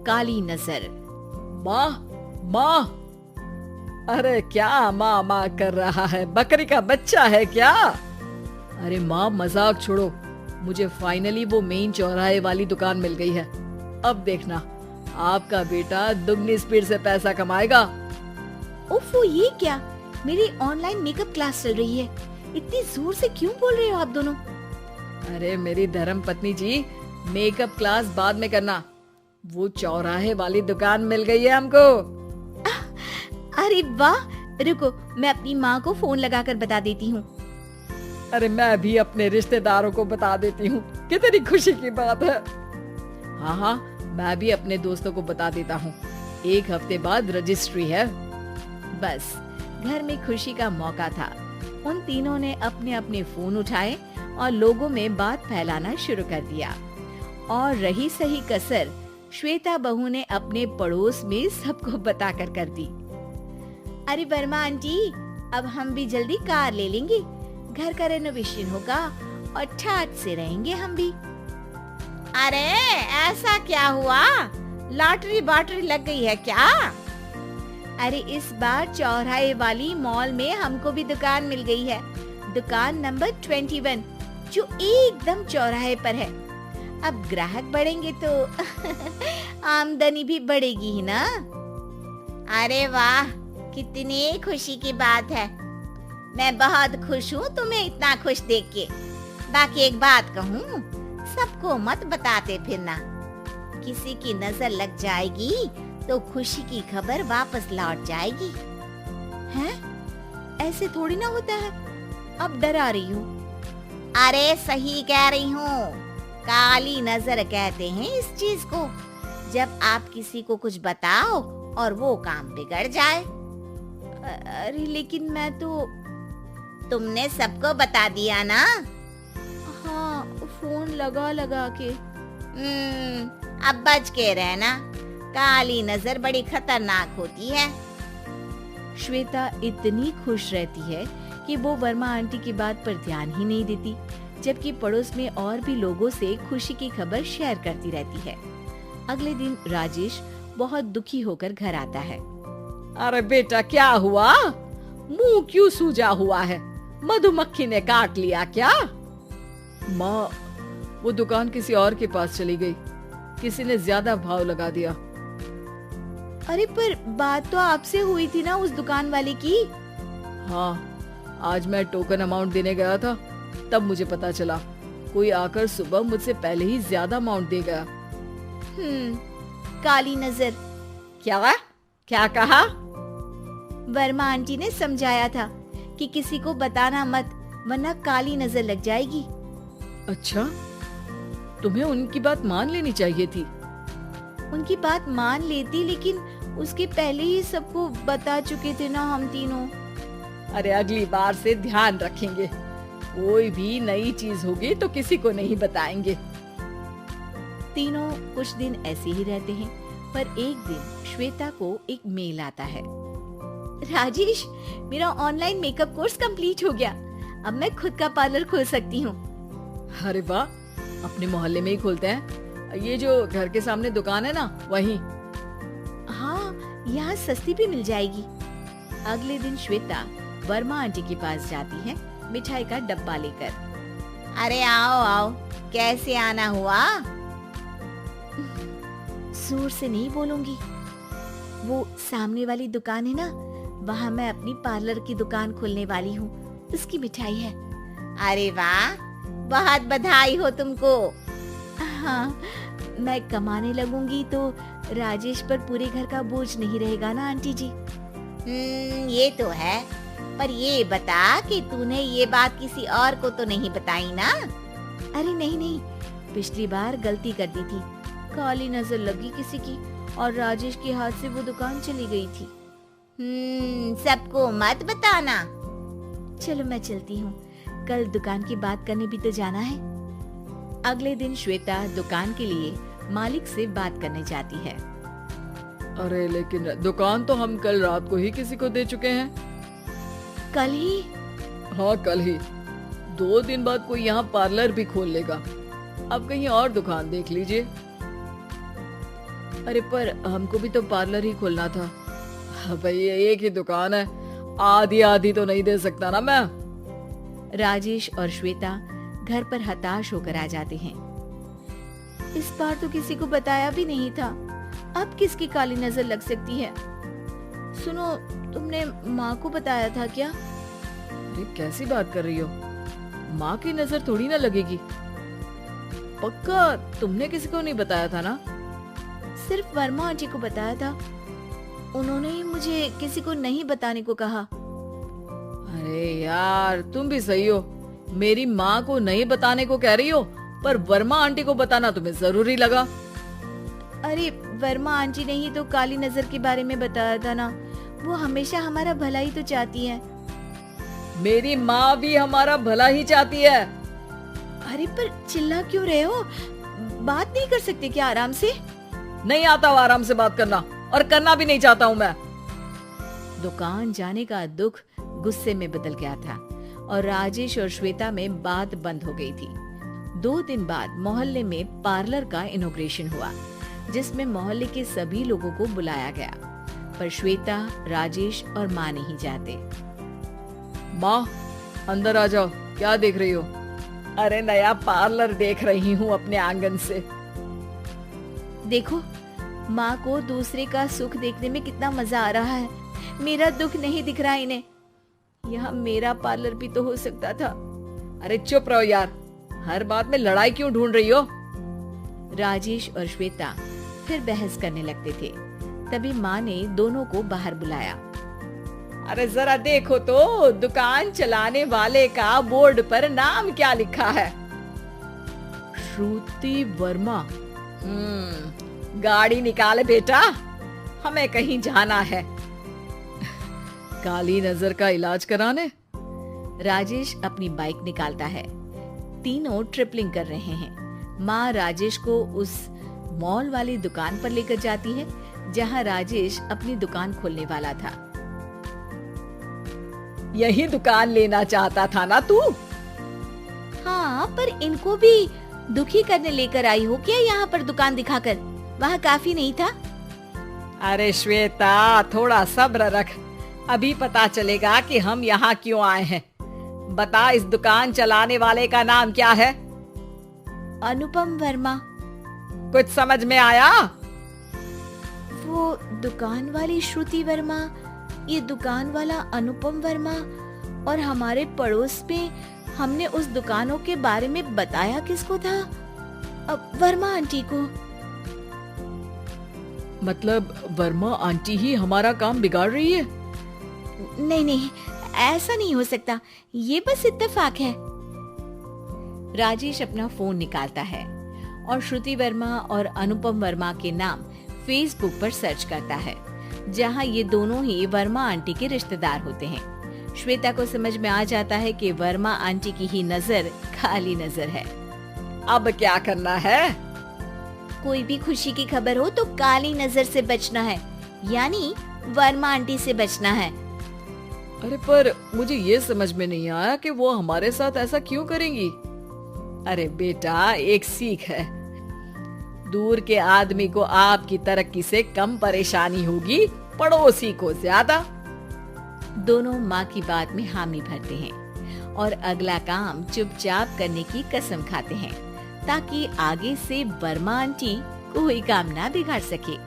काली नजर। माँ, माँ, अरे क्या माँ माँ कर रहा है? बकरी का बच्चा है क्या? अरे माँ, मजाक छोड़ो, मुझे फाइनली वो मेन चौराहे वाली दुकान मिल गई है। अब देखना, आपका बेटा दुगनी स्पीड से पैसा कमाएगा। ओफो, ये क्या? मेरी ऑनलाइन मेकअप क्लास चल रही है, इतनी जोर से क्यों बोल रहे हो आप दोनों? अरे मेरी धर्म पत्नी जी, मेकअप क्लास बाद में करना, वो चौराहे वाली दुकान मिल गई है हमको। अरे वाह, रुको मैं अपनी माँ को फोन लगाकर बता देती हूँ। अरे मैं भी अपने रिश्तेदारों को बता देती हूँ, कितनी खुशी की बात है। हाँ हाँ, मैं भी अपने दोस्तों को बता देता हूँ, 1 हफ्ते बाद रजिस्ट्री है। बस घर में खुशी का मौका था। उन तीनों ने अपने अपने फोन उठाए और लोगों में बात फैलाना शुरू कर दिया। और रही सही कसर श्वेता बहू ने अपने पड़ोस में सबको बताकर कर दी। अरे वर्मा आंटी, अब हम भी जल्दी कार ले लेंगे, घर का रेनोवेशन होगा और ठाट से रहेंगे हम भी। अरे ऐसा क्या हुआ? लॉटरी बाटरी लग गई है क्या? अरे इस बार चौराहे वाली मॉल में हमको भी दुकान मिल गई है, दुकान नंबर 21, जो एकदम चौराहे पर है। अब ग्राहक बढ़ेंगे तो आमदनी भी बढ़ेगी ही ना। अरे वाह, कितनी खुशी की बात है। मैं बहुत खुश हूँ तुम्हें इतना खुश देख के। बाकी एक बात कहूँ, सबको मत बताते फिरना, किसी की नजर लग जाएगी तो खुशी की खबर वापस लौट जाएगी। हैं? ऐसे थोड़ी ना होता है, अब डरा रही हूँ। अरे सही कह रही हूँ, काली नजर कहते हैं इस चीज को, जब आप किसी को कुछ बताओ और वो काम बिगड़ जाए। अरे लेकिन मैं तो। तुमने सबको बता दिया ना? हाँ, फोन लगा लगा के। अब बच के रहना, काली नजर बड़ी खतरनाक होती है। श्वेता इतनी खुश रहती है कि वो वर्मा आंटी की बात पर ध्यान ही नहीं देती, जबकि पड़ोस में और भी लोगों से खुशी की खबर शेयर करती रहती है। अगले दिन राजेश बहुत दुखी होकर घर आता है। अरे बेटा, क्या हुआ? मुंह क्यों सूजा हुआ है? मधुमक्खी ने काट लिया क्या? माँ, वो दुकान किसी और के पास चली गई, किसी ने ज्यादा भाव लगा दिया। अरे पर बात तो आपसे हुई थी ना उस दुकान वाले की? हाँ, आज मैं टोकन अमाउंट देने गया था, तब मुझे पता चला कोई आकर सुबह मुझसे पहले ही ज्यादा अमाउंट दे गया। काली नजर। क्या कहा? वर्मा आंटी ने समझाया था कि किसी को बताना मत, वरना काली नजर लग जाएगी। अच्छा, तुम्हें उनकी बात मान लेनी चाहिए थी। उनकी बात मान लेती, लेकिन उसके पहले ही सबको बता चुके थे ना हम तीनों। अरे अगली बार से ध्यान रखेंगे, कोई भी नई चीज होगी तो किसी को नहीं बताएंगे। तीनों कुछ दिन ऐसे ही रहते हैं, पर एक दिन श्वेता को एक मेल आता है। राजेश, मेरा ऑनलाइन मेकअप कोर्स कंप्लीट हो गया, अब मैं खुद का पार्लर खोल सकती हूँ। अरे वाह, अपने मोहल्ले में ही खोलते हैं? ये जो घर के सामने दुकान है ना, वहीं? हाँ, यहाँ सस्ती भी मिल जाएगी। अगले दिन श्वेता वर्मा आंटी के पास जाती है मिठाई का डब्बा लेकर। अरे आओ आओ, कैसे आना हुआ? जोर से नहीं बोलूंगी, वो सामने वाली दुकान है ना, वहाँ मैं अपनी पार्लर की दुकान खोलने वाली हूँ, उसकी मिठाई है। अरे वाह, बहुत बधाई हो तुमको। हाँ, मैं कमाने लगूंगी तो राजेश पर पूरे घर का बोझ नहीं रहेगा ना आंटी जी। ये तो है, पर ये बता कि तूने ये बात किसी और को तो नहीं बताई ना? अरे नहीं नहीं, पिछली बार गलती कर दी थी, काली नजर लगी किसी की और राजेश के हाथ से वो दुकान चली गई थी। सबको मत बताना। चलो मैं चलती हूँ, कल दुकान की बात करने भी तो जाना है। अगले दिन श्वेता दुकान के लिए मालिक से बात करने जाती है। अरे लेकिन दुकान तो हम कल रात को ही किसी को दे चुके हैं। कल ही? हाँ कल ही। 2 दिन बाद कोई यहाँ पार्लर भी खोल लेगा। अब कहीं और दुकान देख लीजिए। अरे पर हमको भी तो पार्लर ही खोलना था। भाई एक ही दुकान है, आधी आधी तो नहीं दे सकता ना मैं। राजेश और श्वेता घर पर हताश होकर आ जाते हैं। इस बार तो किसी को बताया भी नहीं था, अब किसकी काली नजर लग सकती है। सुनो, तुमने माँ को बताया था क्या? अरे कैसी बात कर रही हो, माँ की नजर थोड़ी ना लगेगी। पक्का तुमने किसी को नहीं बताया था ना? सिर्फ वर्मा आंटी को बताया था, उन्होंने ही मुझे किसी को नहीं बताने को कहा। अरे यार तुम भी सही हो, मेरी माँ को नहीं बताने को कह रही हो, पर वर्मा आंटी को बताना तुम्हें जरूरी लगा। अरे वर्मा आंटी ने ही तो काली नजर के बारे में बताया था ना, वो हमेशा हमारा भला ही तो चाहती है। मेरी माँ भी हमारा भला ही चाहती है। अरे पर चिल्ला क्यों रहे हो, बात नहीं कर सकते क्या आराम से? नहीं आता वो आराम से बात करना, और करना भी नहीं चाहता हूँ मैं। दुकान जाने का दुख गुस्से में बदल गया था और राजेश और श्वेता में बात बंद हो गई थी। 2 दिन बाद मोहल्ले में पार्लर का इनॉग्रेशन हुआ, जिसमें मोहल्ले के सभी लोगों को बुलाया गया, पर श्वेता, राजेश और माँ नहीं जाते। माँ अंदर आ जाओ, क्या देख रही हो? अरे नया पार्लर देख रही हूँ अपने आंगन से। देखो, माँ को दूसरे का सुख देखने में कितना मजा आ रहा है, मेरा दुख नहीं दिख रहा इन्हें। यहाँ मेरा पार्लर भी तो हो सकता था। अरे चुप रहो यार, हर बात में लड़ाई क्यों ढूंढ रही हो? राजेश और श्वेता फिर बहस करने लगते थे। तभी माँ ने दोनों को बाहर बुलाया। अरे जरा देखो तो, दुकान चलाने वाले का बोर्ड पर नाम क्या लिखा है? श्रुति वर्मा। गाड़ी निकाले बेटा, हमें कहीं जाना है। काली नजर का इलाज कराने। राजेश अपनी बाइक निकालता है। तीनों ट्रिपलिंग कर रहे हैं। माँ राजेश को उस मॉल वाली दुकान पर लेकर जाती है जहाँ राजेश अपनी दुकान खोलने वाला था। यही दुकान लेना चाहता था ना तू? हाँ, पर इनको भी दुखी करने लेकर आई हो क्या यहाँ पर दुकान दिखाकर? वहाँ काफी नहीं था? अरे श्वेता थोड़ा सब्र रख, अभी पता चलेगा कि हम यहाँ क्यों आए हैं। बता, इस दुकान चलाने वाले का नाम क्या है? अनुपम वर्मा। कुछ समझ में आया? वो दुकान वाली श्रुति वर्मा, ये दुकान वाला अनुपम वर्मा, और हमारे पड़ोस में हमने उस दुकानों के बारे में बताया किसको था? वर्मा आंटी को। मतलब वर्मा आंटी ही हमारा काम बिगाड़ रही है? नहीं नहीं, ऐसा नहीं हो सकता, ये बस इत्तेफाक है। राजेश अपना फोन निकालता है और श्रुति वर्मा और अनुपम वर्मा के नाम फेसबुक पर सर्च करता है, जहां ये दोनों ही वर्मा आंटी के रिश्तेदार होते हैं। श्वेता को समझ में आ जाता है कि वर्मा आंटी की ही नजर काली नजर है। अब क्या करना है? कोई भी खुशी की खबर हो तो काली नजर से बचना है, यानी वर्मा आंटी से बचना है। अरे पर मुझे ये समझ में नहीं आया कि वो हमारे साथ ऐसा क्यों करेंगी। अरे बेटा, एक सीख है, दूर के आदमी को आपकी तरक्की से कम परेशानी होगी, पड़ोसी को ज्यादा। दोनों माँ की बात में हामी भरते हैं और अगला काम चुपचाप करने की कसम खाते हैं, ताकि आगे से वर्मा आंटी कोई काम ना बिगाड़ सके।